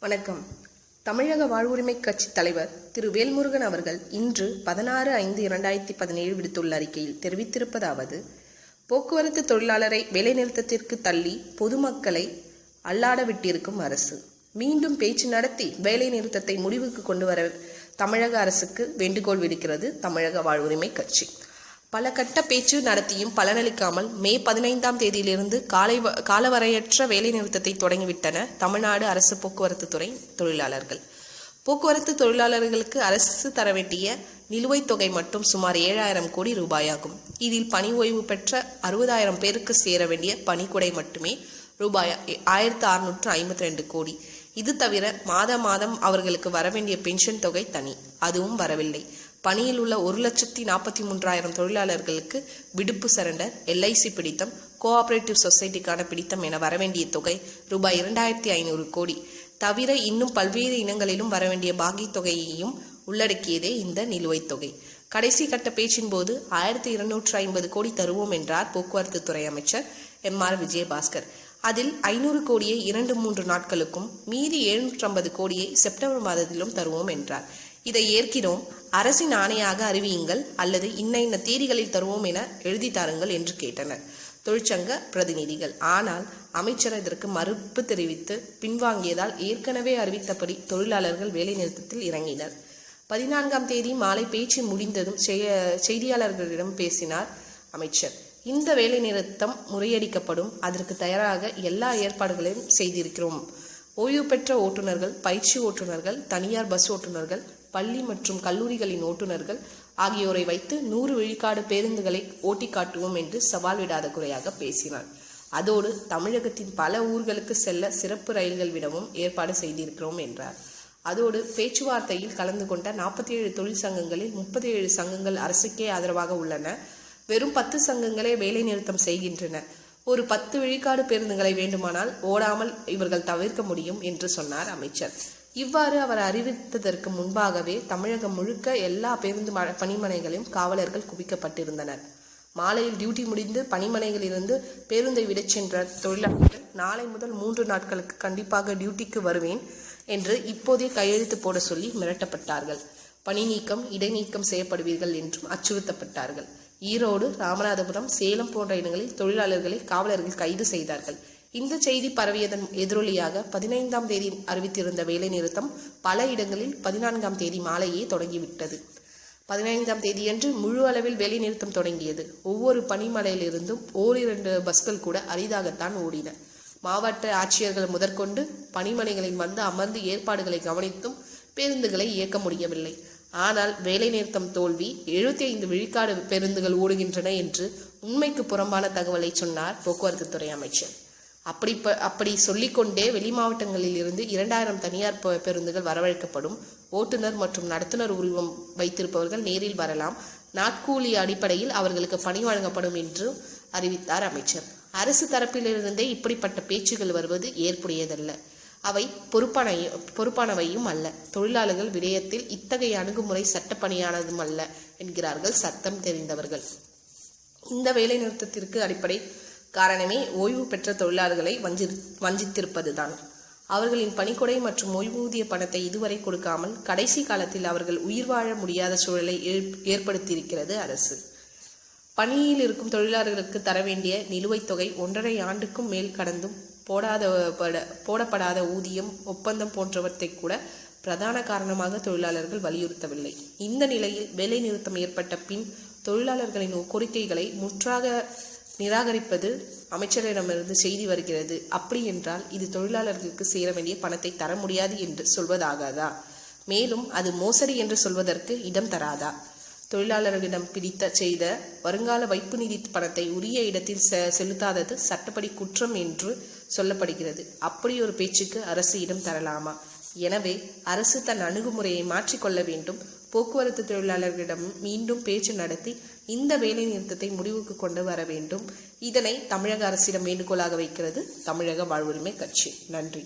வணக்கம். தமிழக வாழ்வுரிமை கட்சி தலைவர் திரு வேல்முருகன் அவர்கள் இன்று 16/5/2017 விடுத்துள்ள அறிக்கையில் தெரிவித்திருப்பதாவது: போக்குவரத்து தொழிலாளரை வேலைநிறுத்தத்திற்கு தள்ளி பொதுமக்களை அல்லாட விட்டிருக்கும் அரசு மீண்டும் பேச்சு நடத்தி வேலைநிறுத்தத்தை முடிவுக்கு கொண்டு வர தமிழக அரசுக்கு வேண்டுகோள் விடுக்கிறது தமிழக வாழ்வுரிமை கட்சி. பல கட்ட பேச்சு நடத்தியும் பலனளிக்காமல் மே 15ஆம் தேதியிலிருந்து காலவரையற்ற வேலைநிறுத்தத்தை தொடங்கிவிட்டன தமிழ்நாடு அரசு போக்குவரத்து துறை தொழிலாளர்கள். போக்குவரத்து தொழிலாளர்களுக்கு அரசு தர வேண்டிய நிலுவைத் தொகை மட்டும் சுமார் 7000 கோடி ரூபாயாகும். இதில் பணி ஓய்வு பெற்ற 60,000 பேருக்கு சேர வேண்டிய பணிக்கொடை மட்டுமே ரூபாய் 1652 கோடி. இது தவிர மாதம் அவர்களுக்கு வரவேண்டிய பென்ஷன் தொகை தனி, அதுவும் வரவில்லை. பணியில் உள்ள 1,43,000 தொழிலாளர்களுக்கு விடுப்பு சரண்டர், LIC பிடித்தம், கோஆபரேட்டிவ் சொசைட்டிக்கான பிடித்தம் என வரவேண்டிய தொகை ரூபாய் 2500 கோடி தவிர இன்னும் பல்வேறு இனங்களிலும் வரவேண்டிய பாக்கி தொகையையும் உள்ளடக்கியதே இந்த நிலுவைத் தொகை. கடைசி கட்ட பேச்சின் போது 1250 கோடி தருவோம் என்றார் போக்குவரத்து துறை அமைச்சர் MR விஜயபாஸ்கர். அதில் 500 கோடியை 2-3 நாட்களுக்கும் மீதி 750 கோடியை செப்டம்பர் மாதத்திலும் தருவோம் என்றார். இதை ஏற்கிறோம், அரசின் ஆணையாக அறிவியுங்கள் அல்லது இன்ன தேதிகளில் தருவோம் என எழுதி தாருங்கள் என்று கேட்டனர் தொழிற்சங்க பிரதிநிதிகள். ஆனால் அமைச்சர் இதற்கு மறுப்பு தெரிவித்து பின்வாங்கியதால் ஏற்கனவே அறிவித்தபடி தொழிலாளர்கள் வேலைநிறுத்தத்தில் இறங்கினர். 14ஆம் தேதி மாலை பேச்சு முடிந்ததும் செய்தியாளர்களிடம் பேசினார் அமைச்சர். இந்த வேலைநிறுத்தம் முறியடிக்கப்படும், அதற்கு தயாராக எல்லா ஏற்பாடுகளையும் செய்திருக்கிறோம். ஓய்வு பெற்ற ஓட்டுநர்கள், பயிற்சி ஓட்டுநர்கள், தனியார் பஸ் ஓட்டுநர்கள், பள்ளி மற்றும் கல்லூரிகளின் ஓட்டுநர்கள் ஆகியோரை வைத்து 100 விழுக்காடு பேருந்துகளை ஓட்டி காட்டுவோம் என்று சவால் விடாத குறையாக பேசினார். அதோடு தமிழகத்தின் பல ஊர்களுக்கு செல்ல சிறப்பு ரயில்கள் விடவும் ஏற்பாடு செய்திருக்கிறோம் என்றார். அதோடு பேச்சுவார்த்தையில் கலந்து கொண்ட 47 தொழிற்சங்கங்களில் 37 சங்கங்கள் அரசுக்கே ஆதரவாக உள்ளன. வெறும் 10 சங்கங்களே வேலை நிறுத்தம் செய்கின்றன. ஒரு 10 விழுக்காடு பேருந்துகளை வேண்டுமானால் ஓடாமல் இவர்கள் தவிர்க்க முடியும் என்று சொன்னார் அமைச்சர். இவ்வாறு அவர் அறிவித்ததற்கு முன்பாகவே தமிழகம் முழுக்க எல்லா பேருந்து பணிமனைகளிலும் காவலர்கள் குவிக்கப்பட்டிருந்தனர். மாலையில் டியூட்டி முடிந்து பணிமனைகளிலிருந்து பேருந்தை விடச் சென்ற தொழிலாளர்கள் நாளை முதல் 3 நாட்களுக்கு கண்டிப்பாக டியூட்டிக்கு வருவேன் என்று இப்போதே கையெழுத்து போட சொல்லி மிரட்டப்பட்டார்கள். பணி நீக்கம், இடைநீக்கம் செய்யப்படுவீர்கள் என்றும் அச்சுறுத்தப்பட்டார்கள். ஈரோடு, ராமநாதபுரம், சேலம் போன்ற இடங்களில் தொழிலாளர்களை காவலர்கள் கைது செய்தார்கள். இந்த செய்தி பரவியதன் எதிரொலியாக 15ஆம் தேதி அறிவித்திருந்த வேலை நிறுத்தம் பல இடங்களில் 14ஆம் தேதி மாலையே தொடங்கிவிட்டது. 15ஆம் தேதியன்று முழு அளவில் வேலை நிறுத்தம் தொடங்கியது. ஒவ்வொரு பணிமனையிலிருந்தும் 1-2 பஸ்கள் கூட அரிதாகத்தான் ஓடின. மாவட்ட ஆட்சியர்கள் முதற்கொண்டு பணிமனைகளில் வந்து அமர்ந்து ஏற்பாடுகளை கவனித்தும் பேருந்துகளை இயக்க முடியவில்லை. ஆனால் வேலை நிறுத்தம் தோல்வி, 75 விழுக்காடு பேருந்துகள் ஓடுகின்றன என்று உண்மைக்கு புறம்பான தகவலை சொன்னார் போக்குவரத்து துறை அமைச்சர். அப்படி சொல்லிக்கொண்டே வெளி மாவட்டங்களில் இருந்து 2000 தனியார் பேருந்துகள் வரவழைக்கப்படும். ஓட்டுநர் மற்றும் நடத்துனர் உரிமம் வைத்திருப்பவர்கள் நேரில் வரலாம். நாட்கூலி அடிப்படையில் அவர்களுக்கு பணி வழங்கப்படும் என்று அறிவித்தார் அமைச்சர். அரசு தரப்பிலிருந்தே இப்படிப்பட்ட பேச்சுகள் வருவது ஏற்புடையதல்ல, அவை பொறுப்பானவையும் அல்ல. தொழிலாளர்கள் விடயத்தில் இத்தகைய அணுகுமுறை சட்டப்பணியானதும் அல்ல என்கிறார்கள் சட்டம் தெரிந்தவர்கள். இந்த வேலை நிறுத்தத்திற்கு அடிப்படை காரணமே ஓய்வு பெற்ற தொழிலாளர்களை வஞ்சித்திருப்பதுதான். அவர்களின் பணிக்கொடை மற்றும் ஓய்வூதிய பணத்தை இதுவரை கொடுக்காமல் கடைசி காலத்தில் அவர்கள் உயிர் வாழ முடியாத சூழலை ஏற்படுத்தியிருக்கிறது அரசு. பணியில் இருக்கும் தொழிலாளர்களுக்கு தர வேண்டிய நிலுவைத் தொகை 1.5 ஆண்டுக்கும் மேல் கடந்தும் போடப்படாத ஊதியம் ஒப்பந்தம் போன்றவற்றை கூட பிரதான காரணமாக தொழிலாளர்கள் வலியுறுத்தவில்லை. இந்த நிலையில் வேலை நிறுத்தம் ஏற்பட்ட பின் தொழிலாளர்களின் கோரிக்கைகளை முற்றாக நிராகரிப்பது அமைச்சரிடமிருந்து செய்தி வருகிறது. அப்படி என்றால் இது தொழிலாளர்களுக்கு சேர வேண்டிய பணத்தை தர முடியாது என்று சொல்வதாகாதா? மேலும் அது மோசடி என்று சொல்வதற்கு இடம் தராதா? தொழிலாளர்களிடம் செய்த வருங்கால வைப்பு நிதி பணத்தை உரிய இடத்தில் செலுத்தாதது சட்டப்படி குற்றம் என்று சொல்லப்படுகிறது. அப்படி ஒரு பேச்சுக்கு அரசு இடம் தரலாமா? எனவே அரசு தன் அணுகுமுறையை மாற்றிக்கொள்ள வேண்டும். போக்குவரத்து தொழிலாளர்களிடம் மீண்டும் பேச்சு நடத்தி இந்த வேலை நிறுத்தத்தை முடிவுக்கு கொண்டு வர வேண்டும். இதனை தமிழக அரசிடம் வேண்டுகோளாக வைக்கிறது தமிழக வாழ்வுரிமை கட்சி. நன்றி.